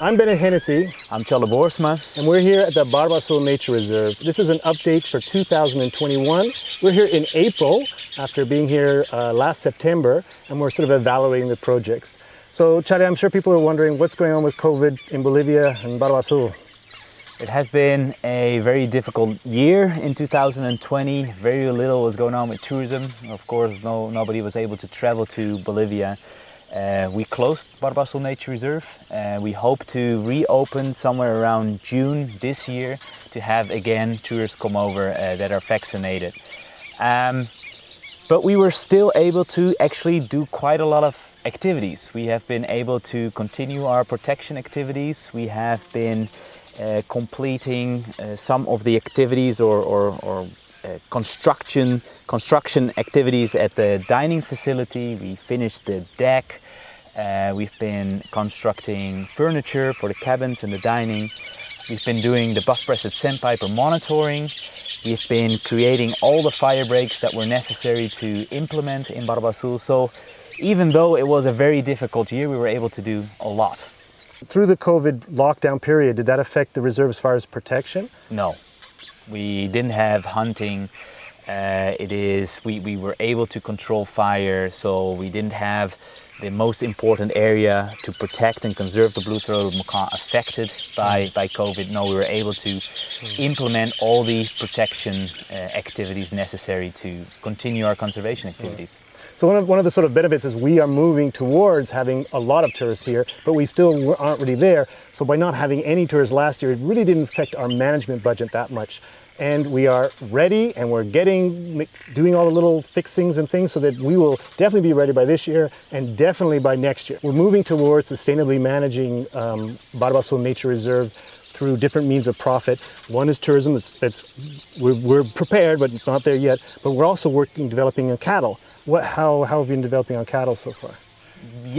I'm Bennett Hennessy. I'm Charlie Boersma. And we're here at the Barba Azul Nature Reserve. This is an update for 2021. We're here in April after being here last September, and we're sort of evaluating the projects. So, Charlie, I'm sure people are wondering what's going on with COVID in Bolivia and Barba Azul. It has been a very difficult year in 2020. Very little was going on with tourism. Of course, nobody was able to travel to Bolivia. We closed Barba Azul Nature Reserve. We hope to reopen somewhere around June this year to have again tourists come over that are vaccinated. But we were still able to actually do quite a lot of activities. We have been able to continue our protection activities. We have been completing some of the activities or construction activities at the dining facility. We finished the deck. We've been constructing furniture for the cabins and the dining. We've been doing the buff-breasted sandpiper monitoring. We've been creating all the fire breaks that were necessary to implement in Barba Azul. So even though it was a very difficult year, we were able to do a lot. Through the COVID lockdown period, did that affect the reserve as far as protection? No, we didn't have hunting. We were able to control fire, so we didn't have the most important area to protect and conserve the blue-throated macaw affected by COVID. No, we were able to implement all the protection activities necessary to continue our conservation activities. So one of the sort of benefits is we are moving towards having a lot of tourists here, but we still aren't really there. So by not having any tourists last year, it really didn't affect our management budget that much. And we are ready, and we're doing all the little fixings and things so that we will definitely be ready by this year and definitely by next year. We're moving towards sustainably managing Barba Azul Nature Reserve through different means of profit. One is tourism. We're prepared, but it's not there yet. But we're also developing in cattle. How have you been developing on cattle so far?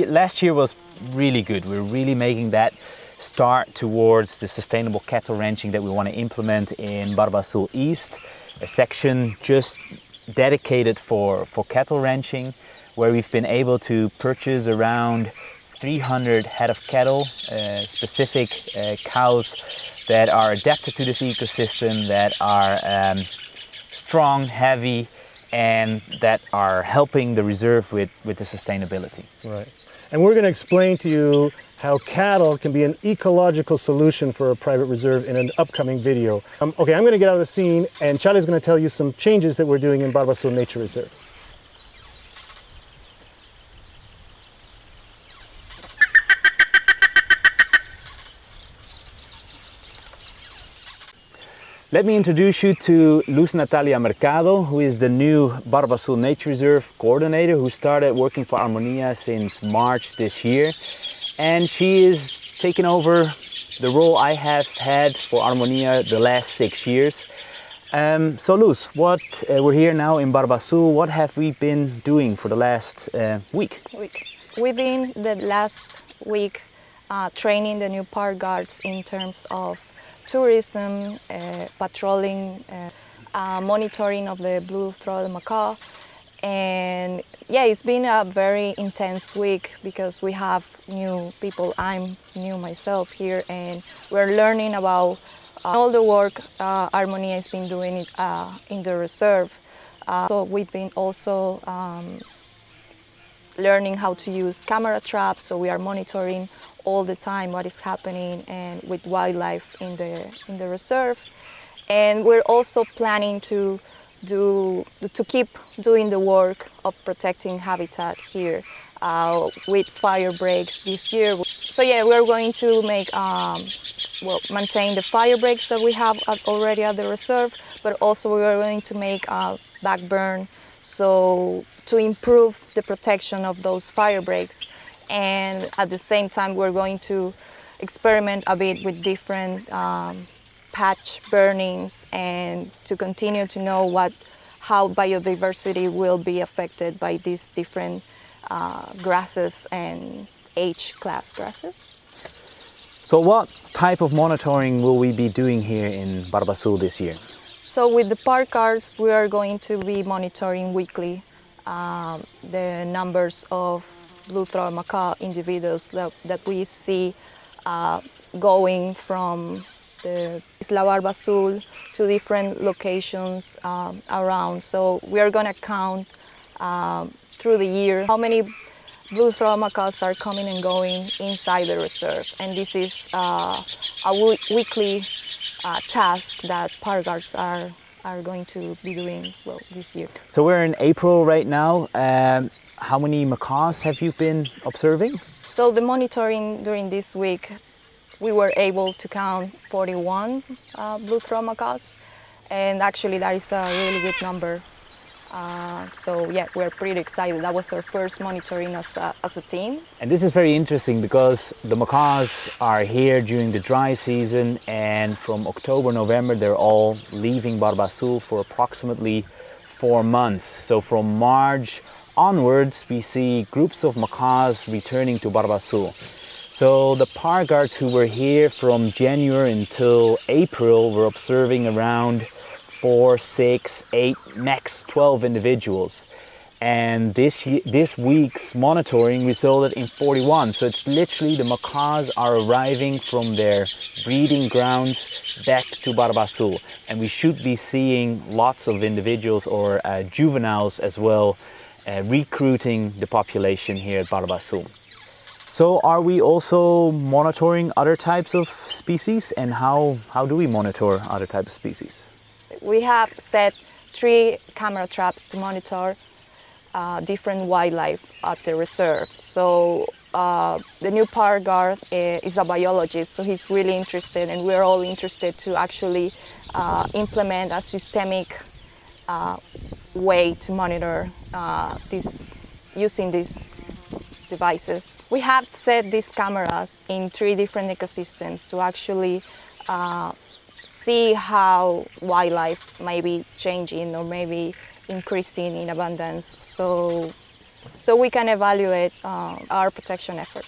Last year was really good. We're really making that start towards the sustainable cattle ranching that we want to implement in Barba Azul East, a section just dedicated for cattle ranching, where we've been able to purchase around 300 head of cattle, specific cows that are adapted to this ecosystem, that are strong, heavy, and that are helping the reserve with the sustainability. Right. And we're going to explain to you how cattle can be an ecological solution for a private reserve in an upcoming video. Okay, I'm going to get out of the scene, and Charlie's going to tell you some changes that we're doing in Barba Azul Nature Reserve. Let me introduce you to Luz Natalia Mercado, who is the new Barba Azul Nature Reserve coordinator, who started working for Armonia since March this year. And she is taking over the role I have had for Armonia the last 6 years. So Luz, we're here now in Barba Azul. What have we been doing for the last week? We've been the last week training the new park guards in terms of tourism, patrolling, monitoring of the blue-throated macaw. And yeah, it's been a very intense week because we have new people. I'm new myself here, and we're learning about all the work Armonia has been doing in the reserve. So we've been also learning how to use camera traps, so we are monitoring all the time what is happening and with wildlife in the reserve. And we're also planning to keep doing the work of protecting habitat here with fire breaks this year. So yeah, we're going to maintain the fire breaks that we have already at the reserve, but also we're going to make a backburn to improve the protection of those fire breaks. And at the same time, we're going to experiment a bit with different patch burnings and to continue to know how biodiversity will be affected by these different grasses and age-class grasses. So what type of monitoring will we be doing here in Barba Azul this year? So with the park guards, we are going to be monitoring weekly the numbers of blue-throated macaw individuals that we see going from the Isla Barba Azul to different locations around. So we are going to count through the year how many blue-throated macaws are coming and going inside the reserve. And this is a weekly task that park guards are going to be doing this year. So we're in April right now. How many macaws have you been observing? So the monitoring during this week, we were able to count 41 blue-throated macaws, and actually that is a really good number. So yeah, we're pretty excited. That was our first monitoring as a team. And this is very interesting because the macaws are here during the dry season, and from October, November, they're all leaving Barba Azul for approximately 4 months. So from March onwards, we see groups of macaws returning to Barba Azul. So the park guards who were here from January until April were observing around 4, 6, 8, max 12 individuals. And this week's monitoring resulted in 41. So it's literally the macaws are arriving from their breeding grounds back to Barba Azul. And we should be seeing lots of individuals or juveniles as well recruiting the population here at Barba Azul. So are we also monitoring other types of species, and how do we monitor other types of species? We have set 3 camera traps to monitor different wildlife at the reserve. So the new park guard is a biologist, so he's really interested, and we're all interested to actually implement a systemic way to monitor using these devices. We have set these cameras in 3 different ecosystems to actually see how wildlife may be changing or maybe increasing in abundance, so we can evaluate our protection effort.